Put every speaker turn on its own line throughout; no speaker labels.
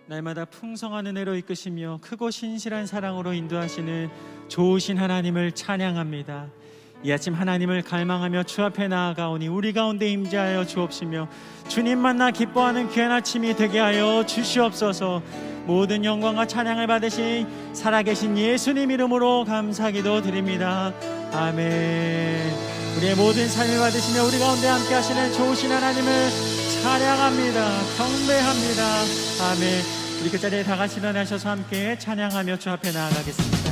날마다 풍성한 은혜로 이끄시며 크고 신실한 사랑으로 인도하시는 좋으신 하나님을 찬양합니다. 이 아침 하나님을 갈망하며 주 앞에 나아가오니 우리 가운데 임재하여 주옵시며 주님 만나 기뻐하는 귀한 아침이 되게 하여 주시옵소서. 모든 영광과 찬양을 받으신 살아계신 예수님 이름으로 감사기도 드립니다. 아멘. 우리의 모든 삶을 받으시며 우리 가운데 함께 하시는 좋으신 하나님을 찬양합니다. 경배합니다. 아멘. 우리 그 자리에 다 같이 일어나셔서 함께 찬양하며 주 앞에 나아가겠습니다.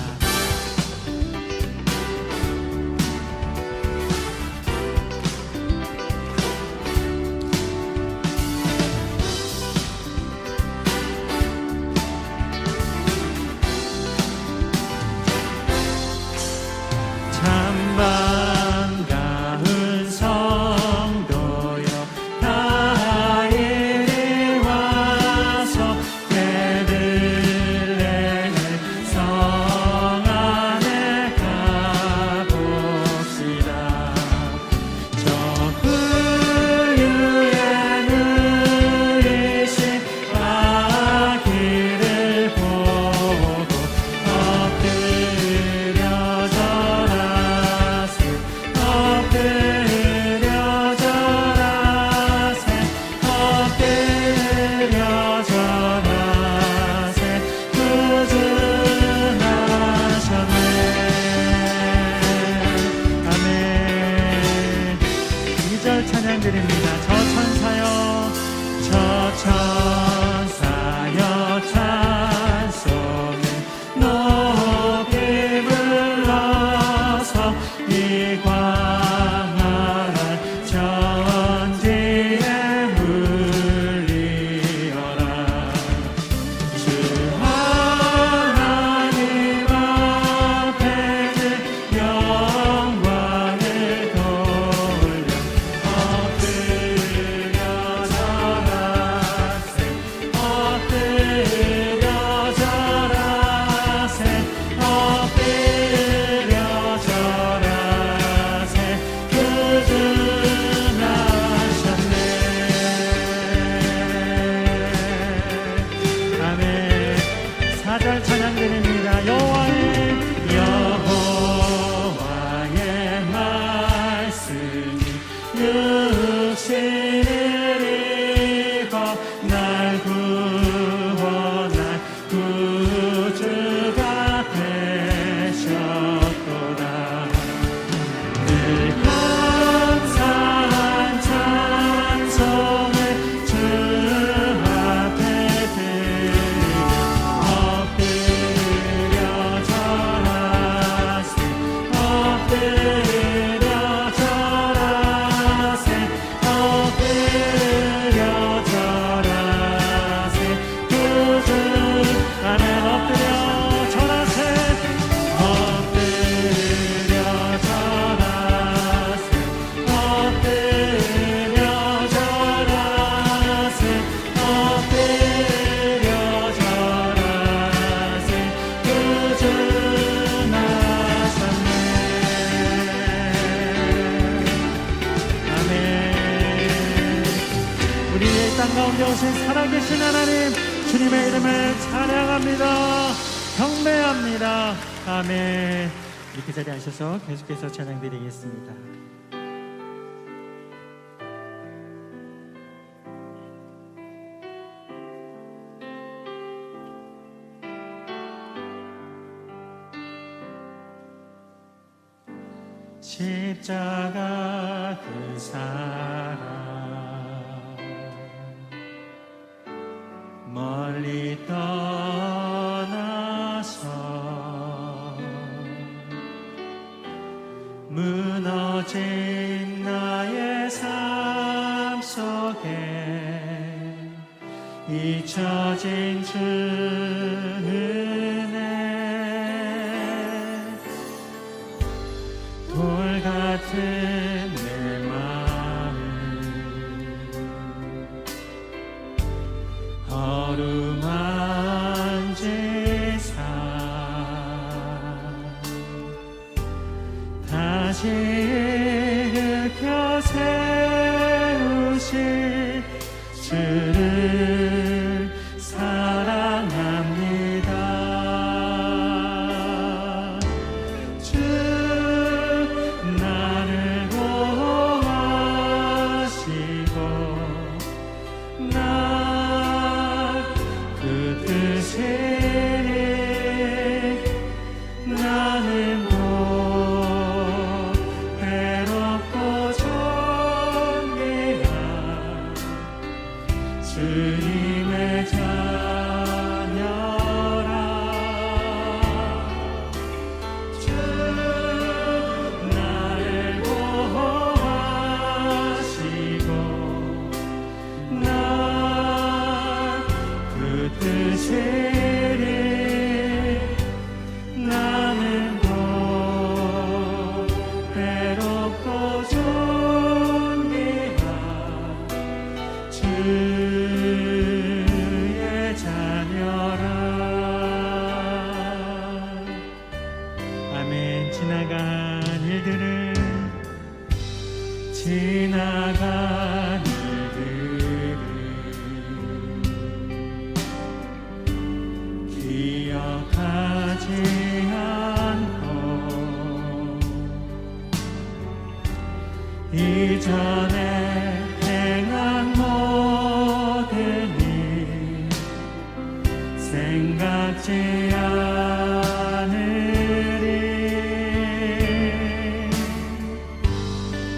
가운데 오신 살아계신 하나님, 주님의 이름을 찬양합니다. 경배합니다. 아멘.
이렇게 자리에 앉으셔서 계속해서 찬양드리겠습니다.
십자가 그 사랑 멀리 떠나서 무너진 나의 삶 속에 잊혀진 주 은혜 돌 같은 내 마음 어루만지사 다시 일으켜 세우신 주를 사랑 주님의 자녀라 주 나를 보호하시고 난 그 뜻을 나는 곧 외롭고 존귀한 주의 자녀라.
아멘. 지나간 일들을
기억하지 않고 이전에 행한 모든 일 생각지 않으리.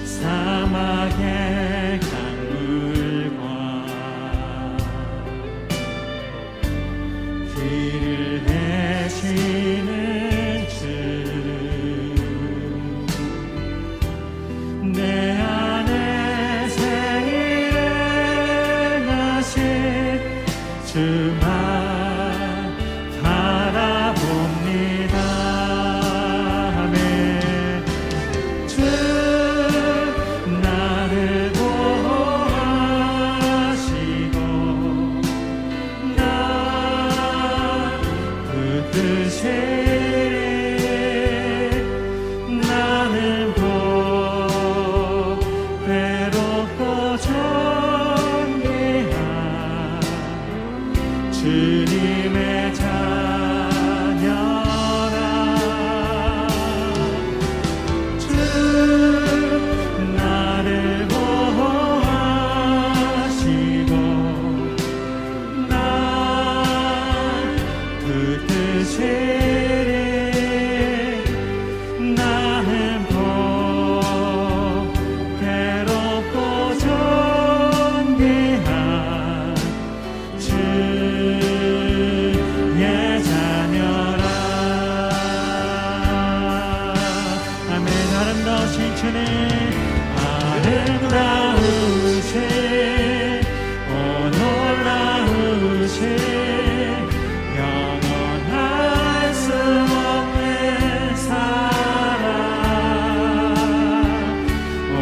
사막의 강물과 길을 내시는 주 내 안에 생일을 하신 주만 바라봅니다. 아멘. 주 나를 보호하시고 난 그 뜻을 나는 곧 외롭고 존귀한 주님의 자녀라. 주 나를 보호하시고 난 그 뜻을 나는 곧 괴롭고 존귀한 주의 자녀라. 아멘. 아름다우신 주님, 아름다우신 오 놀라우신 영원할 수 없는 사랑 오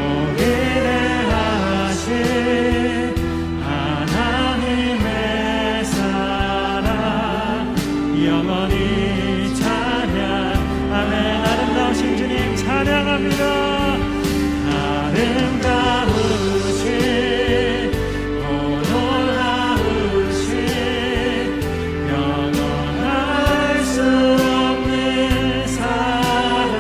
위대하신 하나님의 사랑 영원히 찬양. 아멘. 아름다우신 주님 찬양합니다. 아름다우신 오 놀라우신 영원할 수 없는 사랑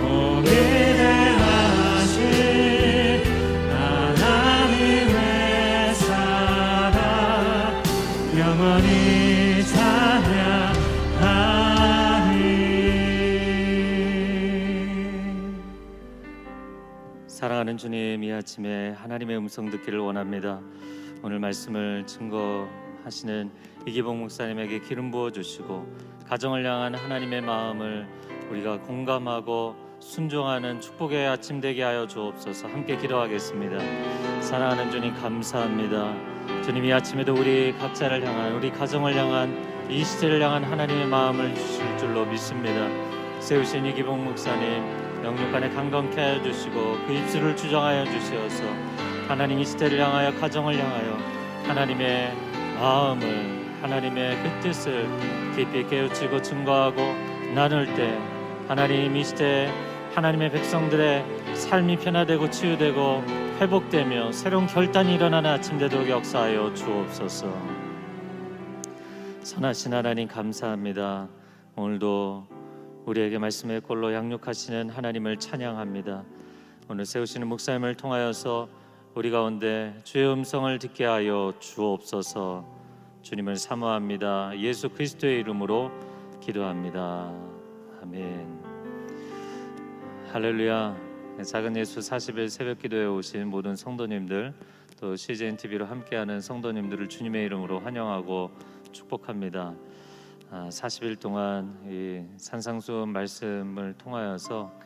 오 위대하신 하나님의 사랑 영원히 찬양하리.
사랑하는 주님, 이 아침에 하나님의 음성 듣기를 원합니다. 오늘 말씀을 증거하시는 이기봉 목사님에게 기름 부어 주시고 가정을 향한 하나님의 마음을 우리가 공감하고 순종하는 축복의 아침 되게 하여 주옵소서. 함께 기도하겠습니다. 사랑하는 주님 감사합니다. 주님, 이 아침에도 우리 각자를 향한, 우리 가정을 향한, 이 시대를 향한 하나님의 마음을 주실 줄로 믿습니다. 세우신 이기봉 목사님 영육간에 강건케 하여 주시고 그 입술을 주정하여 주시어서 하나님 이 시대를 향하여, 가정을 향하여 하나님의 마음을, 하나님의 그 뜻을 깊이 깨우치고 증거하고 나눌 때 하나님 이 시대에 하나님의 백성들의 삶이 변화되고 치유되고 회복되며 새로운 결단이 일어나는 아침 되도록 역사하여 주옵소서. 선하신 하나님 감사합니다. 오늘도 우리에게 말씀의 꼴로 양육하시는 하나님을 찬양합니다. 오늘 세우시는 목사님을 통하여서 우리 가운데 주의 음성을 듣게 하여 주옵소서. 주님을 사모합니다. 예수 그리스도의 이름으로 기도합니다. 아멘. 할렐루야. 작은 예수 40일 새벽 기도에 오신 모든 성도님들 또 CGN TV로 함께하는 성도님들을 주님의 이름으로 환영하고 축복합니다. 40일 동안 이 산상수훈 말씀을 통하여서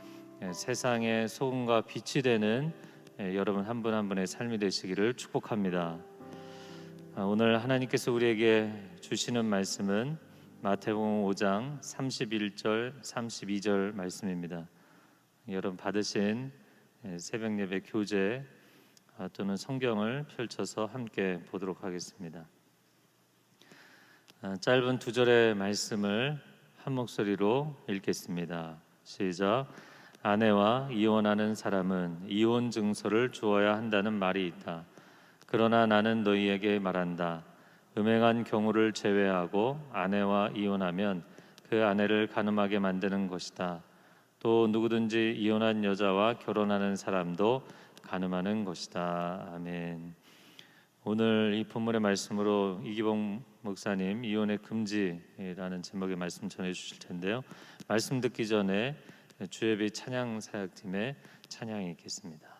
세상의 소금과 빛이 되는 여러분 한 분 한 분의 삶이 되시기를 축복합니다. 오늘 하나님께서 우리에게 주시는 말씀은 마태복음 5장 31절 32절 말씀입니다. 여러분 받으신 새벽 예배 교재 또는 성경을 펼쳐서 함께 보도록 하겠습니다. 짧은 두 절의 말씀을 한 목소리로 읽겠습니다. 시작. 아내와 이혼하는 사람은 이혼 증서를 주어야 한다는 말이 있다. 그러나 나는 너희에게 말한다. 음행한 경우를 제외하고 아내와 이혼하면 그 아내를 간음하게 만드는 것이다. 또 누구든지 이혼한 여자와 결혼하는 사람도 간음하는 것이다. 아멘. 오늘 이 본문의 말씀으로 이기봉 목사님 이혼의 금지라는 제목의 말씀 전해 주실 텐데요. 말씀 듣기 전에 주예배 찬양 사역팀의 찬양이 있겠습니다.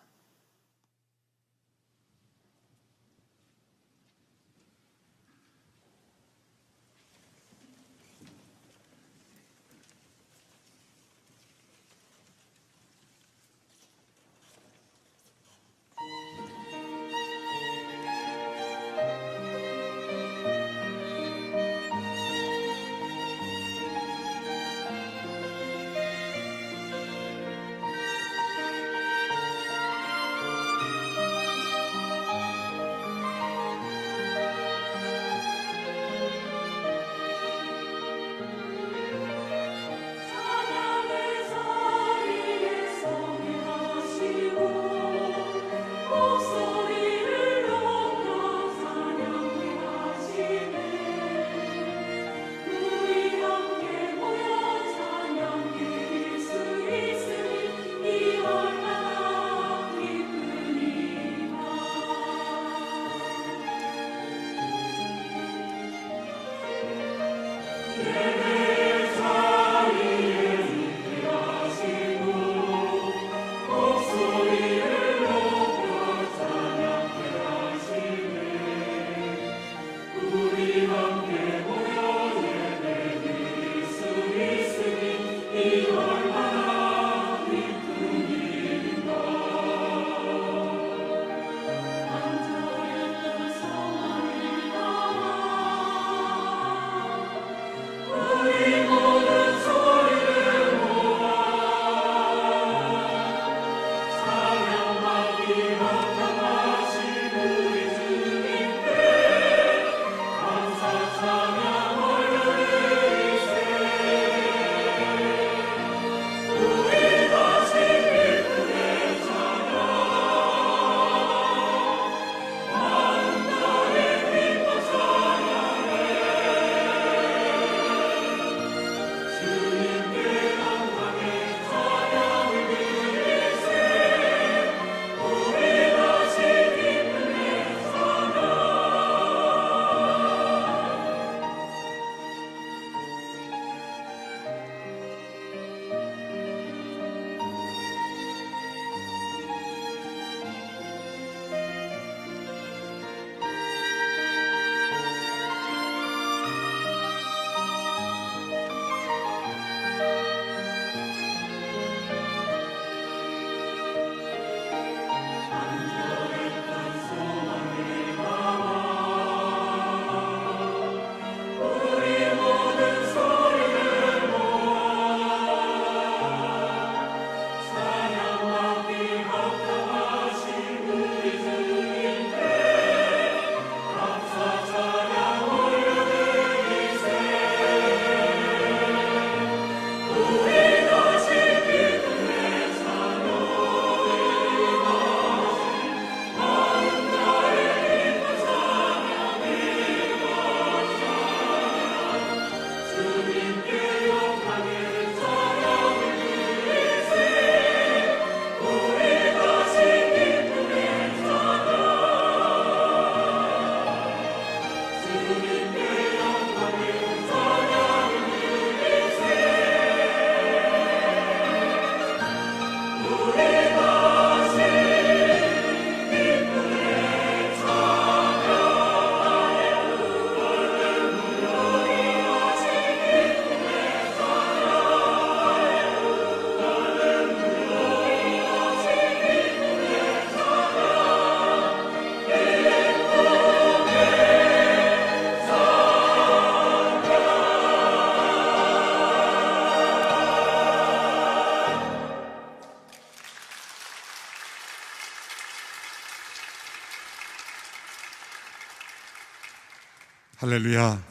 할렐루야.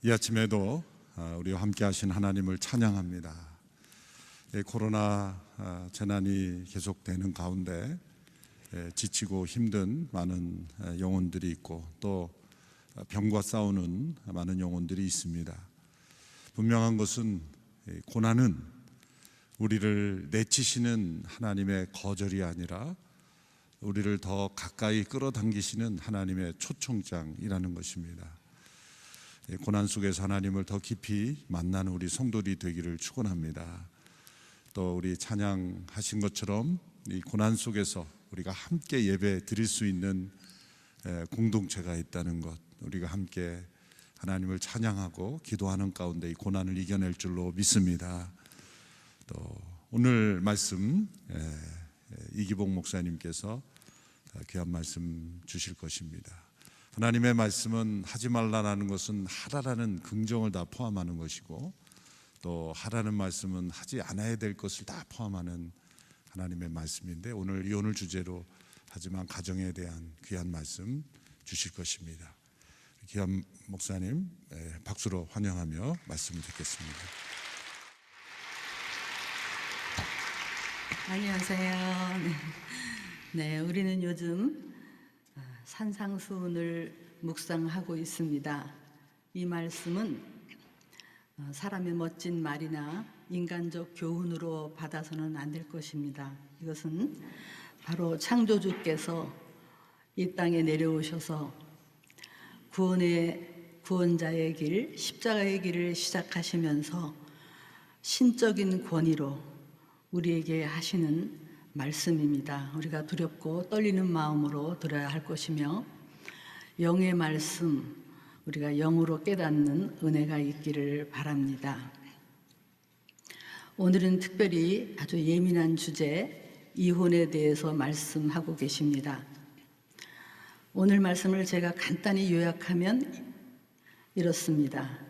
이 아침에도 우리와 함께 하신 하나님을 찬양합니다. 코로나 재난이 계속되는 가운데 지치고 힘든 많은 영혼들이 있고 또 병과 싸우는 많은 영혼들이 있습니다. 분명한 것은 고난은 우리를 내치시는 하나님의 거절이 아니라 우리를 더 가까이 끌어당기시는 하나님의 초청장이라는 것입니다. 고난 속에서 하나님을 더 깊이 만나는 우리 성도들이 되기를 축원합니다. 또 우리 찬양하신 것처럼 이 고난 속에서 우리가 함께 예배 드릴 수 있는 공동체가 있다는 것, 우리가 함께 하나님을 찬양하고 기도하는 가운데 이 고난을 이겨낼 줄로 믿습니다. 또 오늘 말씀 이기복 목사님께서 귀한 말씀 주실 것입니다. 하나님의 말씀은 하지 말라라는 것은 하라라는 긍정을 다 포함하는 것이고 또 하라는 말씀은 하지 않아야 될 것을 다 포함하는 하나님의 말씀인데 오늘 주제로 하지만 가정에 대한 귀한 말씀 주실 것입니다. 귀한 목사님 박수로 환영하며 말씀을 듣겠습니다.
안녕하세요. 네, 우리는 요즘 산상수훈을 묵상하고 있습니다. 이 말씀은 사람의 멋진 말이나 인간적 교훈으로 받아서는 안 될 것입니다. 이것은 바로 창조주께서 이 땅에 내려오셔서 구원자의 길, 십자가의 길을 시작하시면서 신적인 권위로 우리에게 하시는 말씀입니다. 우리가 두렵고 떨리는 마음으로 들어야 할 것이며 영의 말씀, 우리가 영으로 깨닫는 은혜가 있기를 바랍니다. 오늘은 특별히 아주 예민한 주제, 이혼에 대해서 말씀하고 계십니다. 오늘 말씀을 제가 간단히 요약하면 이렇습니다.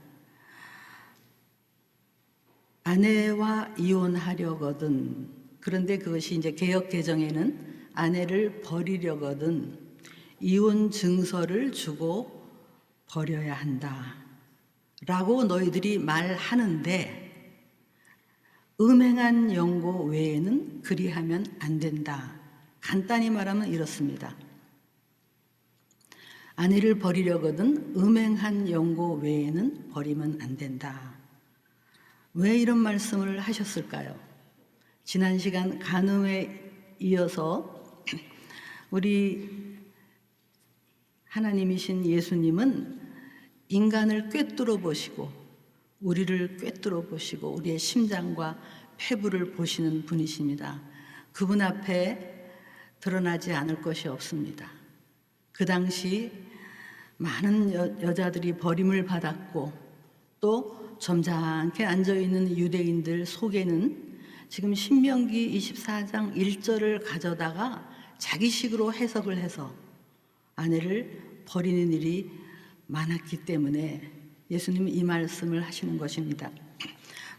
아내와 이혼하려거든, 그런데 그것이 이제 개역 개정에는 아내를 버리려거든 이혼 증서를 주고 버려야 한다 라고 너희들이 말하는데 음행한 영고 외에는 그리하면 안 된다. 간단히 말하면 이렇습니다. 아내를 버리려거든 음행한 영고 외에는 버리면 안 된다. 왜 이런 말씀을 하셨을까요? 지난 시간 간음에 이어서 우리 하나님이신 예수님은 인간을 꿰뚫어 보시고 우리를 꿰뚫어 보시고 우리의 심장과 폐부를 보시는 분이십니다. 그분 앞에 드러나지 않을 것이 없습니다. 그 당시 많은 여자들이 버림을 받았고 또 점잖게 앉아있는 유대인들 속에는 지금 신명기 24장 1절을 가져다가 자기식으로 해석을 해서 아내를 버리는 일이 많았기 때문에 예수님은 이 말씀을 하시는 것입니다.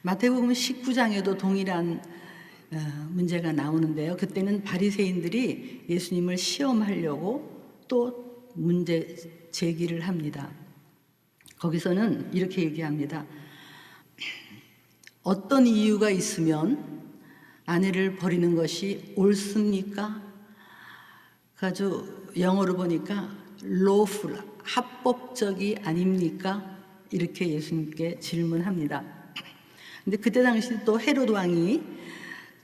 마태복음 19장에도 동일한 문제가 나오는데요. 그때는 바리새인들이 예수님을 시험하려고 또 문제 제기를 합니다. 거기서는 이렇게 얘기합니다. 어떤 이유가 있으면 아내를 버리는 것이 옳습니까? 아주 영어로 보니까 lawful, 합법적이 아닙니까? 이렇게 예수님께 질문합니다. 근데 그때 당시 또 헤롯 왕이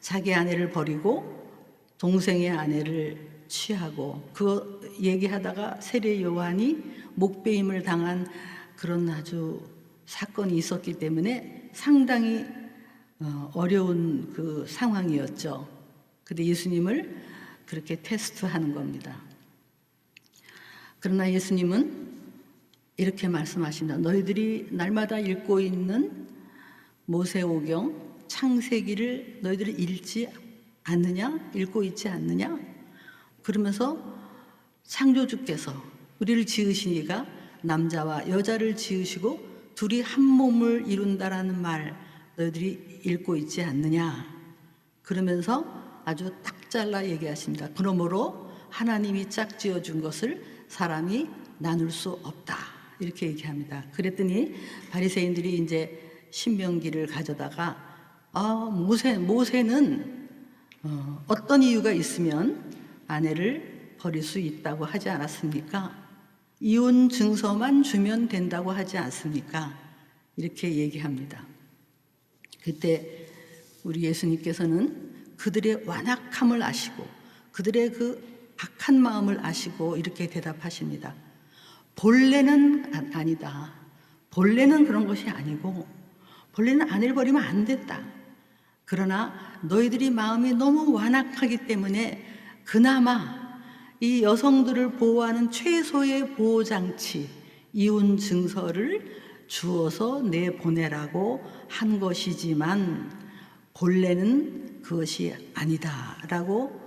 자기 아내를 버리고 동생의 아내를 취하고 그거 얘기하다가 세례 요한이 목베임을 당한 그런 아주 사건이 있었기 때문에 상당히 어려운 그 상황이었죠. 근데 예수님을 그렇게 테스트하는 겁니다. 그러나 예수님은 이렇게 말씀하신다. 너희들이 날마다 읽고 있는 모세오경 창세기를 너희들이 읽지 않느냐? 읽고 있지 않느냐? 그러면서 창조주께서 우리를 지으시니가 남자와 여자를 지으시고 둘이 한 몸을 이룬다라는 말 너희들이 읽고 있지 않느냐? 그러면서 아주 딱 잘라 얘기하십니다. 그러므로 하나님이 짝지어 준 것을 사람이 나눌 수 없다. 이렇게 얘기합니다. 그랬더니 바리새인들이 이제 신명기를 가져다가 모세는 어떤 이유가 있으면 아내를 버릴 수 있다고 하지 않았습니까? 이혼 증서만 주면 된다고 하지 않습니까? 이렇게 얘기합니다. 그때 우리 예수님께서는 그들의 완악함을 아시고 그들의 그 악한 마음을 아시고 이렇게 대답하십니다. 본래는 아니다. 본래는 그런 것이 아니고 본래는 아내를 버리면 안 됐다. 그러나 너희들이 마음이 너무 완악하기 때문에 그나마 이 여성들을 보호하는 최소의 보호장치 이혼 증서를 주어서 내보내라고 한 것이지만 본래는 그것이 아니다라고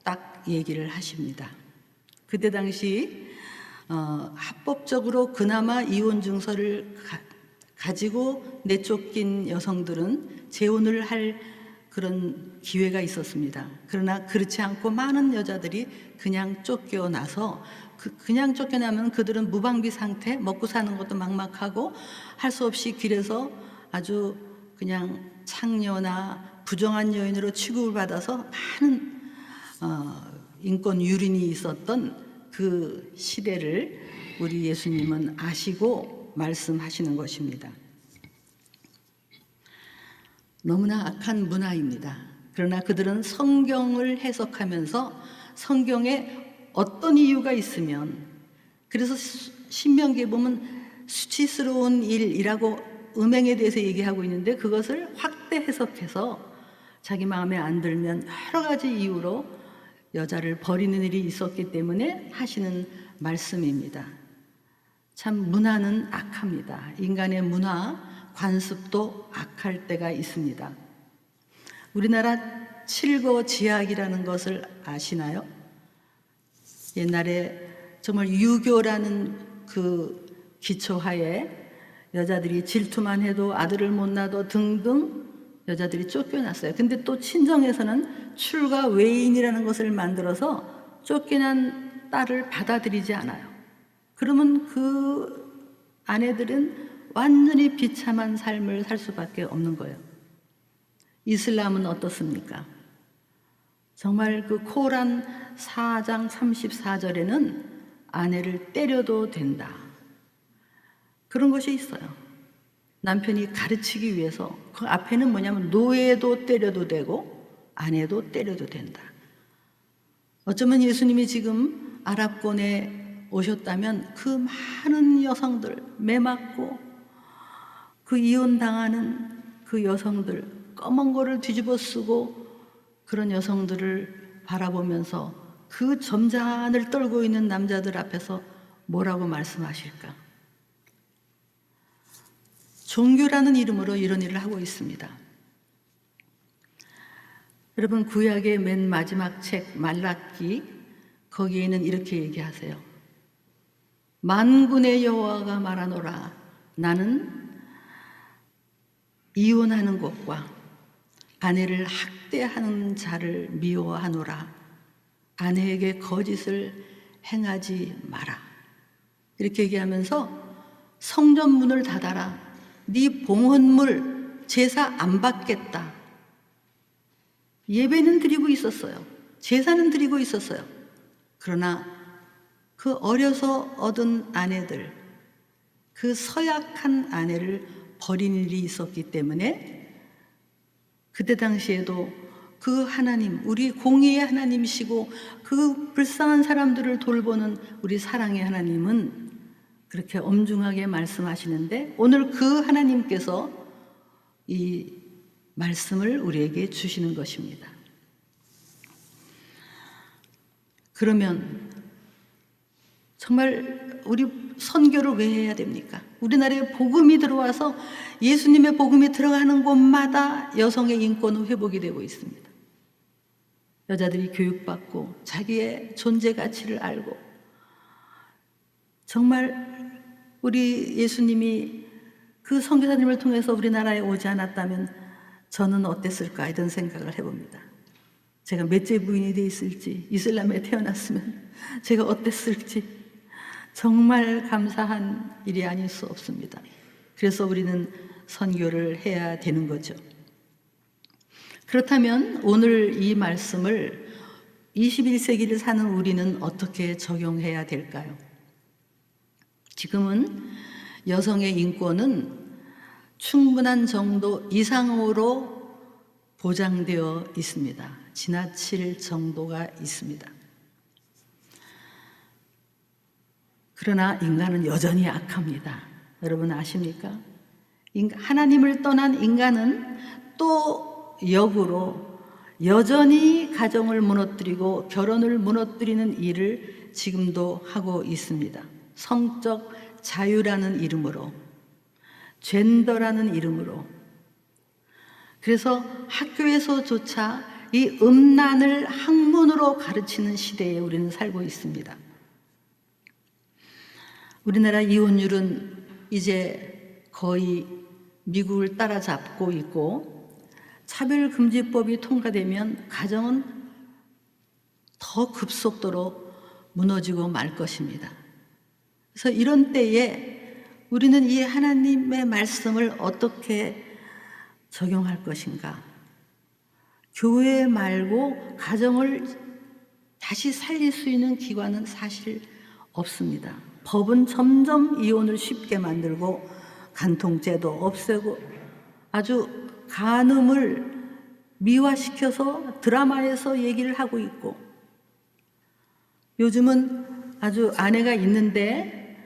딱 얘기를 하십니다. 그때 당시 합법적으로 그나마 이혼 증서를 가지고 내쫓긴 여성들은 재혼을 할 그런 기회가 있었습니다. 그러나 그렇지 않고 많은 여자들이 그냥 쫓겨나서 그냥 쫓겨나면 그들은 무방비 상태, 먹고 사는 것도 막막하고 할 수 없이 길에서 아주 그냥 창녀나 부정한 여인으로 취급을 받아서 많은 인권 유린이 있었던 그 시대를 우리 예수님은 아시고 말씀하시는 것입니다. 너무나 악한 문화입니다. 그러나 그들은 성경을 해석하면서 성경에 어떤 이유가 있으면, 그래서 신명기에 보면 수치스러운 일이라고 음행에 대해서 얘기하고 있는데 그것을 확대 해석해서 자기 마음에 안 들면 여러 가지 이유로 여자를 버리는 일이 있었기 때문에 하시는 말씀입니다. 참 문화는 악합니다. 인간의 문화, 관습도 악할 때가 있습니다. 우리나라 칠거지약이라는 것을 아시나요? 옛날에 정말 유교라는 그 기초하에 여자들이 질투만 해도 아들을 못 낳아도 등등 여자들이 쫓겨났어요. 근데 또 친정에서는 출가 외인이라는 것을 만들어서 쫓겨난 딸을 받아들이지 않아요. 그러면 그 아내들은 완전히 비참한 삶을 살 수밖에 없는 거예요. 이슬람은 어떻습니까? 정말 그 코란 4장 34절에는 아내를 때려도 된다. 그런 것이 있어요. 남편이 가르치기 위해서. 그 앞에는 뭐냐면 노예도 때려도 되고 아내도 때려도 된다. 어쩌면 예수님이 지금 아랍권에 오셨다면 그 많은 여성들, 매맞고 그 이혼당하는 그 여성들, 검은 거를 뒤집어 쓰고 그런 여성들을 바라보면서 그 점잔을 떨고 있는 남자들 앞에서 뭐라고 말씀하실까? 종교라는 이름으로 이런 일을 하고 있습니다. 여러분, 구약의 맨 마지막 책 말라기, 거기에는 이렇게 얘기하세요. 만군의 여호와가 말하노라, 나는 이혼하는 것과 아내를 학대하는 자를 미워하노라. 아내에게 거짓을 행하지 마라. 이렇게 얘기하면서 성전 문을 닫아라. 네 봉헌물 제사 안 받겠다. 예배는 드리고 있었어요. 제사는 드리고 있었어요. 그러나 그 어려서 얻은 아내들, 그 서약한 아내를 버린 일이 있었기 때문에 그때 당시에도 그 하나님, 우리 공의의 하나님이시고 그 불쌍한 사람들을 돌보는 우리 사랑의 하나님은 그렇게 엄중하게 말씀하시는데 오늘 그 하나님께서 이 말씀을 우리에게 주시는 것입니다. 그러면 정말 우리 선교를 왜 해야 됩니까? 우리나라에 복음이 들어와서 예수님의 복음이 들어가는 곳마다 여성의 인권은 회복이 되고 있습니다. 여자들이 교육받고 자기의 존재 가치를 알고 정말 우리 예수님이 그 선교사님을 통해서 우리나라에 오지 않았다면 저는 어땠을까 이런 생각을 해봅니다. 제가 몇째 부인이 돼 있을지, 이슬람에 태어났으면 제가 어땠을지 정말 감사한 일이 아닐 수 없습니다. 그래서 우리는 선교를 해야 되는 거죠. 그렇다면 오늘 이 말씀을 21세기를 사는 우리는 어떻게 적용해야 될까요? 지금은 여성의 인권은 충분한 정도 이상으로 보장되어 있습니다. 지나칠 정도가 있습니다. 그러나 인간은 여전히 악합니다. 여러분 아십니까? 하나님을 떠난 인간은 또 역으로 여전히 가정을 무너뜨리고 결혼을 무너뜨리는 일을 지금도 하고 있습니다. 성적 자유라는 이름으로, 젠더라는 이름으로. 그래서 학교에서조차 이 음란을 학문으로 가르치는 시대에 우리는 살고 있습니다. 우리나라 이혼율은 이제 거의 미국을 따라잡고 있고, 차별금지법이 통과되면 가정은 더 급속도로 무너지고 말 것입니다. 그래서 이런 때에 우리는 이 하나님의 말씀을 어떻게 적용할 것인가? 교회 말고 가정을 다시 살릴 수 있는 기관은 사실 없습니다. 법은 점점 이혼을 쉽게 만들고 간통죄도 없애고 아주 간음을 미화시켜서 드라마에서 얘기를 하고 있고, 요즘은 아주 아내가 있는데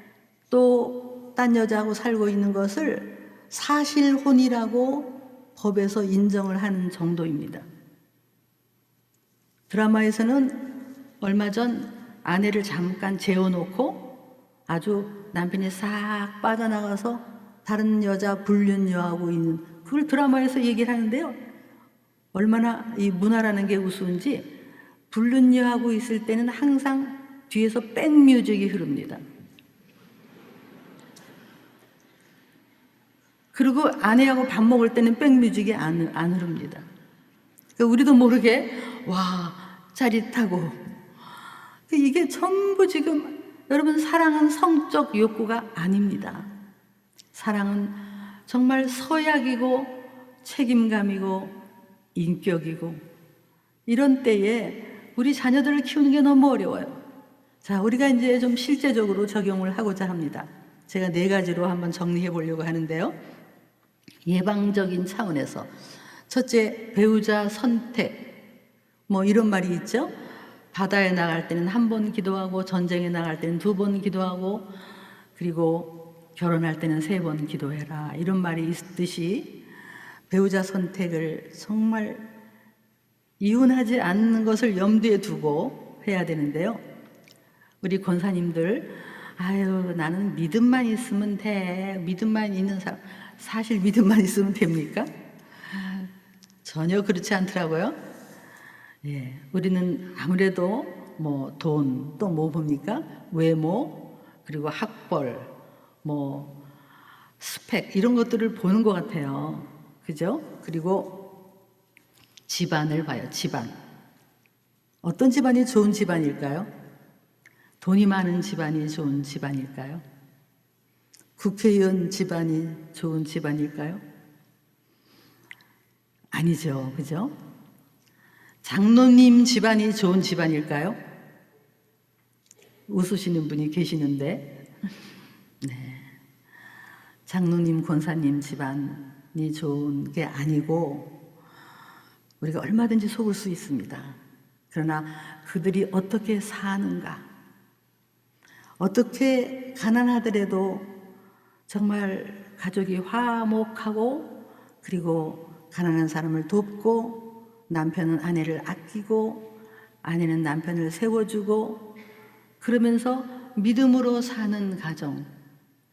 또 딴 여자하고 살고 있는 것을 사실혼이라고 법에서 인정을 하는 정도입니다. 드라마에서는 얼마 전 아내를 잠깐 재워놓고 아주 남편이 싹 빠져나가서 다른 여자 불륜녀하고 있는, 그걸 드라마에서 얘기를 하는데요, 얼마나 이 문화라는 게 우스운지 불륜녀하고 있을 때는 항상 뒤에서 백뮤직이 흐릅니다. 그리고 아내하고 밥 먹을 때는 백뮤직이 안 흐릅니다. 그러니까 우리도 모르게 와 짜릿하고, 이게 전부 지금 여러분, 사랑은 성적 욕구가 아닙니다. 사랑은 정말 서약이고 책임감이고 인격이고, 이런 때에 우리 자녀들을 키우는 게 너무 어려워요. 자, 우리가 이제 좀 실제적으로 적용을 하고자 합니다. 제가 4가지로 한번 정리해 보려고 하는데요. 예방적인 차원에서 첫째, 배우자 선택. 뭐 이런 말이 있죠. 바다에 나갈 때는 1번 기도하고, 전쟁에 나갈 때는 2번 기도하고, 그리고 결혼할 때는 3번 기도해라, 이런 말이 있듯이 배우자 선택을 정말 이혼하지 않는 것을 염두에 두고 해야 되는데요. 우리 권사님들, 아유 나는 믿음만 있으면 돼, 믿음만 있는 사람. 사실 믿음만 있으면 됩니까? 전혀 그렇지 않더라고요. 예, 우리는 아무래도 뭐 돈, 또 뭐 봅니까? 외모, 그리고 학벌, 뭐 스펙, 이런 것들을 보는 것 같아요. 그죠? 그리고 집안을 봐요. 집안. 어떤 집안이 좋은 집안일까요? 돈이 많은 집안이 좋은 집안일까요? 국회의원 집안이 좋은 집안일까요? 아니죠. 그죠? 장로님 집안이 좋은 집안일까요? 웃으시는 분이 계시는데, 네. 장로님, 권사님 집안이 좋은 게 아니고, 우리가 얼마든지 속을 수 있습니다. 그러나 그들이 어떻게 사는가, 어떻게 가난하더라도 정말 가족이 화목하고, 그리고 가난한 사람을 돕고, 남편은 아내를 아끼고, 아내는 남편을 세워주고, 그러면서 믿음으로 사는 가정,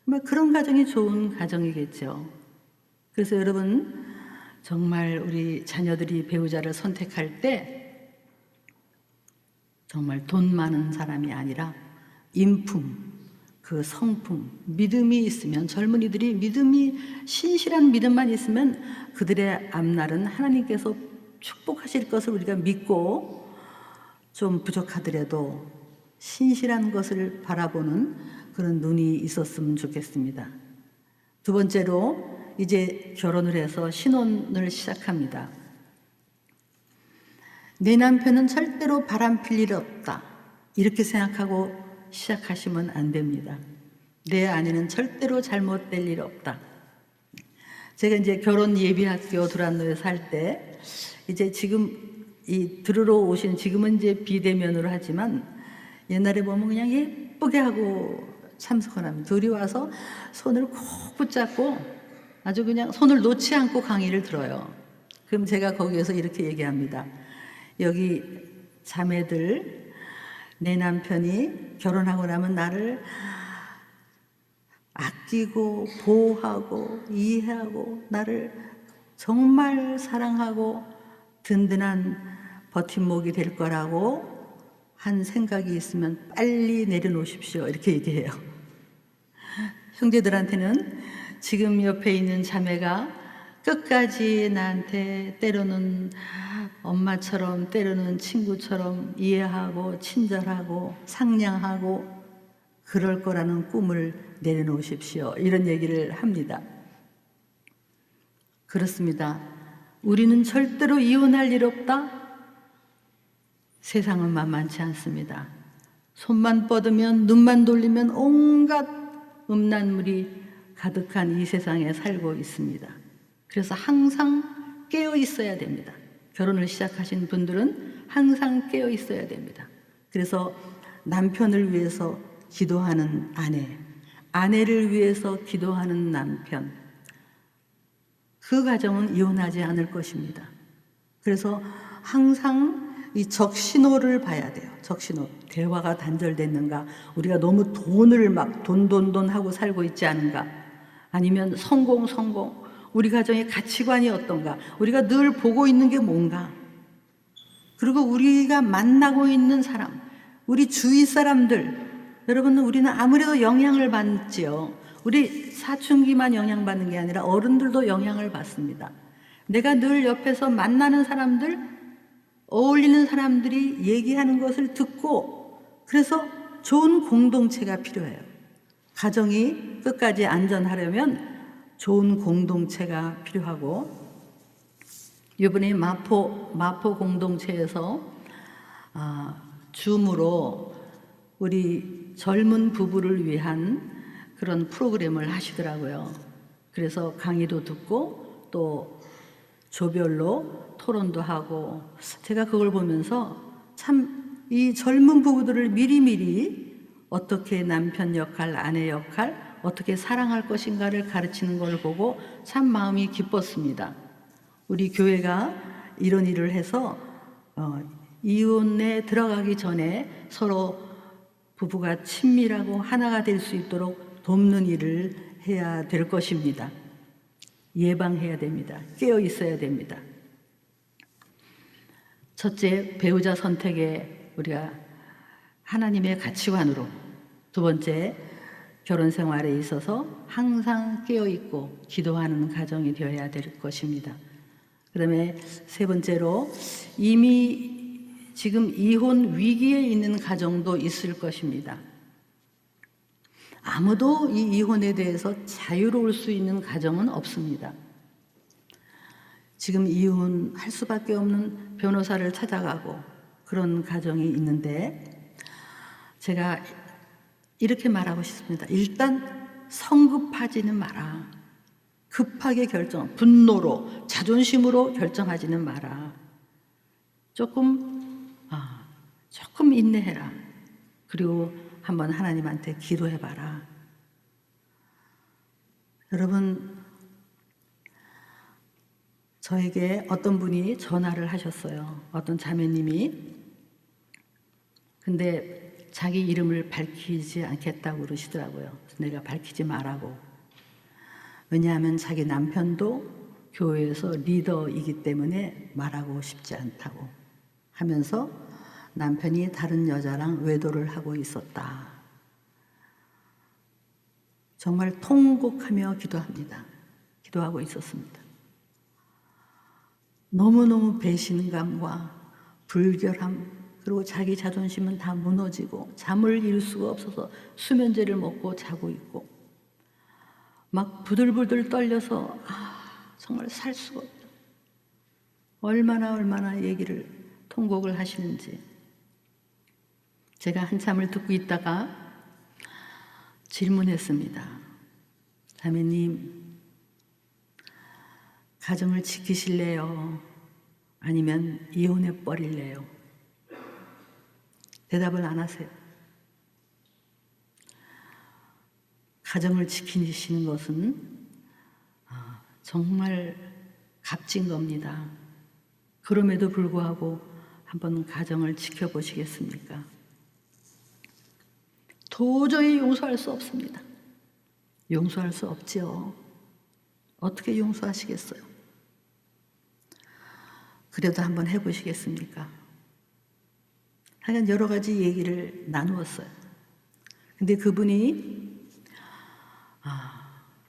정말 그런 가정이 좋은 가정이겠죠. 그래서 여러분, 정말 우리 자녀들이 배우자를 선택할 때 정말 돈 많은 사람이 아니라 인품, 그 성품, 믿음이 있으면, 젊은이들이 믿음이, 신실한 믿음만 있으면 그들의 앞날은 하나님께서 축복하실 것을 우리가 믿고, 좀 부족하더라도 신실한 것을 바라보는 그런 눈이 있었으면 좋겠습니다. 두 번째로 이제 결혼을 해서 신혼을 시작합니다. 내 남편은 절대로 바람필 일 없다, 이렇게 생각하고 시작하시면 안 됩니다. 내 아내는 절대로 잘못될 일 없다. 제가 이제 결혼 예비학교 두란노에 살 때 이제 지금 이 들으러 오신, 지금은 이제 비대면으로 하지만 옛날에 보면 그냥 예쁘게 하고 참석을 합니다. 둘이 와서 손을 꼭 붙잡고 아주 그냥 손을 놓지 않고 강의를 들어요. 그럼 제가 거기에서 이렇게 얘기합니다. 여기 자매들, 내 남편이 결혼하고 나면 나를 아끼고 보호하고 이해하고 나를 정말 사랑하고 든든한 버팀목이 될 거라고 한 생각이 있으면 빨리 내려놓으십시오, 이렇게 얘기해요. 형제들한테는 지금 옆에 있는 자매가 끝까지 나한테 때로는 엄마처럼 때로는 친구처럼 이해하고 친절하고 상냥하고 그럴 거라는 꿈을 내려놓으십시오, 이런 얘기를 합니다. 그렇습니다. 우리는 절대로 이혼할 일 없다? 세상은 만만치 않습니다. 손만 뻗으면 눈만 돌리면 온갖 음란물이 가득한 이 세상에 살고 있습니다. 그래서 항상 깨어 있어야 됩니다. 결혼을 시작하신 분들은 항상 깨어 있어야 됩니다. 그래서 남편을 위해서 기도하는 아내, 아내를 위해서 기도하는 남편, 그 가정은 이혼하지 않을 것입니다. 그래서 항상 이 적신호를 봐야 돼요. 적신호. 대화가 단절됐는가? 우리가 너무 돈을 막 돈 하고 살고 있지 않은가? 아니면 성공. 우리 가정의 가치관이 어떤가? 우리가 늘 보고 있는 게 뭔가? 그리고 우리가 만나고 있는 사람, 우리 주위 사람들, 여러분, 우리는 아무래도 영향을 받지요. 우리 사춘기만 영향받는 게 아니라 어른들도 영향을 받습니다. 내가 늘 옆에서 만나는 사람들, 어울리는 사람들이 얘기하는 것을 듣고, 그래서 좋은 공동체가 필요해요. 가정이 끝까지 안전하려면 좋은 공동체가 필요하고, 이번에 마포 공동체에서 줌으로 우리 젊은 부부를 위한 그런 프로그램을 하시더라고요. 그래서 강의도 듣고 또 조별로 토론도 하고, 제가 그걸 보면서 참 이 젊은 부부들을 미리미리 어떻게 남편 역할, 아내 역할, 어떻게 사랑할 것인가를 가르치는 걸 보고 참 마음이 기뻤습니다. 우리 교회가 이런 일을 해서 이혼에 들어가기 전에 서로 부부가 친밀하고 하나가 될 수 있도록 돕는 일을 해야 될 것입니다. 예방해야 됩니다. 깨어 있어야 됩니다. 첫째, 배우자 선택에 우리가 하나님의 가치관으로, 두 번째, 결혼 생활에 있어서 항상 깨어 있고 기도하는 가정이 되어야 될 것입니다. 그다음에 세 번째로, 이미 지금 이혼 위기에 있는 가정도 있을 것입니다. 아무도 이 이혼에 대해서 자유로울 수 있는 가정은 없습니다. 지금 이혼할 수밖에 없는 변호사를 찾아가고 그런 가정이 있는데, 제가 이렇게 말하고 싶습니다. 일단 성급하지는 마라. 급하게 분노로, 자존심으로 결정하지는 마라. 조금 인내해라. 그리고 한번 하나님한테 기도해봐라. 여러분, 저에게 어떤 분이 전화를 하셨어요. 어떤 자매님이. 근데 자기 이름을 밝히지 않겠다고 그러시더라고요. 내가 밝히지 말라고. 왜냐하면 자기 남편도 교회에서 리더이기 때문에 말하고 싶지 않다고 하면서 남편이 다른 여자랑 외도를 하고 있었다. 정말 통곡하며 기도하고 있었습니다. 너무너무 배신감과 불결함, 그리고 자기 자존심은 다 무너지고 잠을 이룰 수가 없어서 수면제를 먹고 자고 있고 막 부들부들 떨려서 정말 살 수가 없다. 얼마나 얘기를 통곡을 하시는지 제가 한참을 듣고 있다가 질문했습니다. 자매님, 가정을 지키실래요? 아니면 이혼해 버릴래요? 대답을 안 하세요. 가정을 지키시는 것은 정말 값진 겁니다. 그럼에도 불구하고 한번 가정을 지켜보시겠습니까? 도저히 용서할 수 없습니다. 용서할 수 없지요. 어떻게 용서하시겠어요? 그래도 한번 해보시겠습니까? 하여간 여러 가지 얘기를 나누었어요. 근데 그분이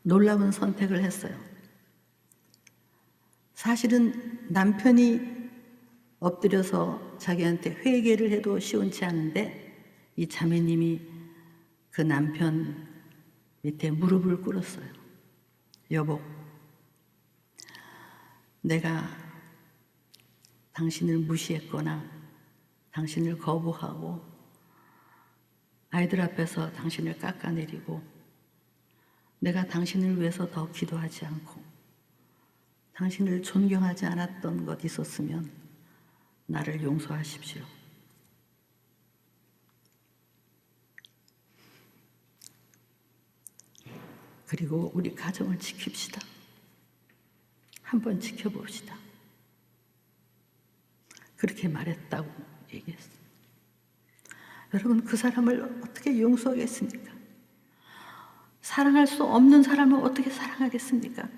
놀라운 선택을 했어요. 사실은 남편이 엎드려서 자기한테 회개를 해도 시원치 않은데 이 자매님이 그 남편 밑에 무릎을 꿇었어요. 여보, 내가 당신을 무시했거나 당신을 거부하고 아이들 앞에서 당신을 깎아내리고 내가 당신을 위해서 더 기도하지 않고 당신을 존경하지 않았던 것 있었으면 나를 용서하십시오. 그리고 우리 가정을 지킵시다. 한번 지켜봅시다. 그렇게 말했다고 얘기했어요. 여러분, 그 사람을 어떻게 용서하겠습니까? 사랑할 수 없는 사람을 어떻게 사랑하겠습니까?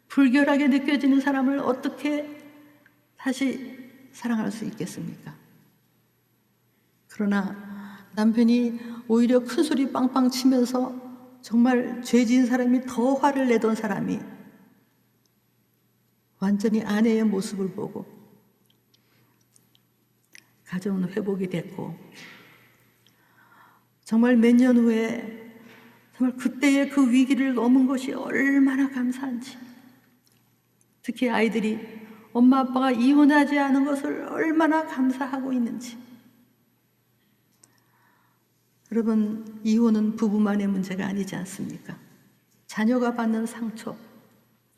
불결하게 느껴지는 사람을 어떻게 다시 사랑할 수 있겠습니까? 그러나 남편이 오히려 큰 소리 빵빵 치면서 정말 죄진 사람이 더 화를 내던 사람이 완전히 아내의 모습을 보고 가정은 회복이 됐고 정말 몇 년 후에 정말 그때의 그 위기를 넘은 것이 얼마나 감사한지, 특히 아이들이 엄마 아빠가 이혼하지 않은 것을 얼마나 감사하고 있는지. 여러분, 이혼은 부부만의 문제가 아니지 않습니까? 자녀가 받는 상처,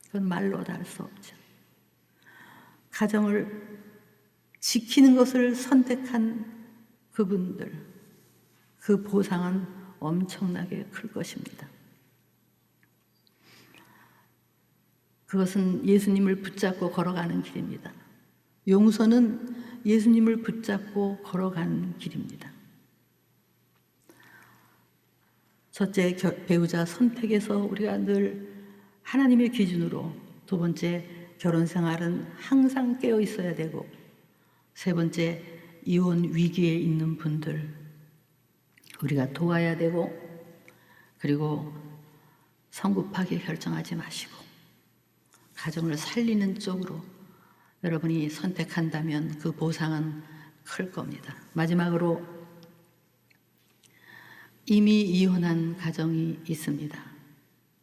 그건 말로 다 할 수 없죠. 가정을 지키는 것을 선택한 그분들, 그 보상은 엄청나게 클 것입니다. 그것은 예수님을 붙잡고 걸어가는 길입니다. 용서는 예수님을 붙잡고 걸어가는 길입니다. 첫째, 배우자 선택에서 우리가 늘 하나님의 기준으로, 두 번째, 결혼 생활은 항상 깨어 있어야 되고, 세 번째, 이혼 위기에 있는 분들 우리가 도와야 되고, 그리고 성급하게 결정하지 마시고 가정을 살리는 쪽으로 여러분이 선택한다면 그 보상은 클 겁니다. 마지막으로, 이미 이혼한 가정이 있습니다.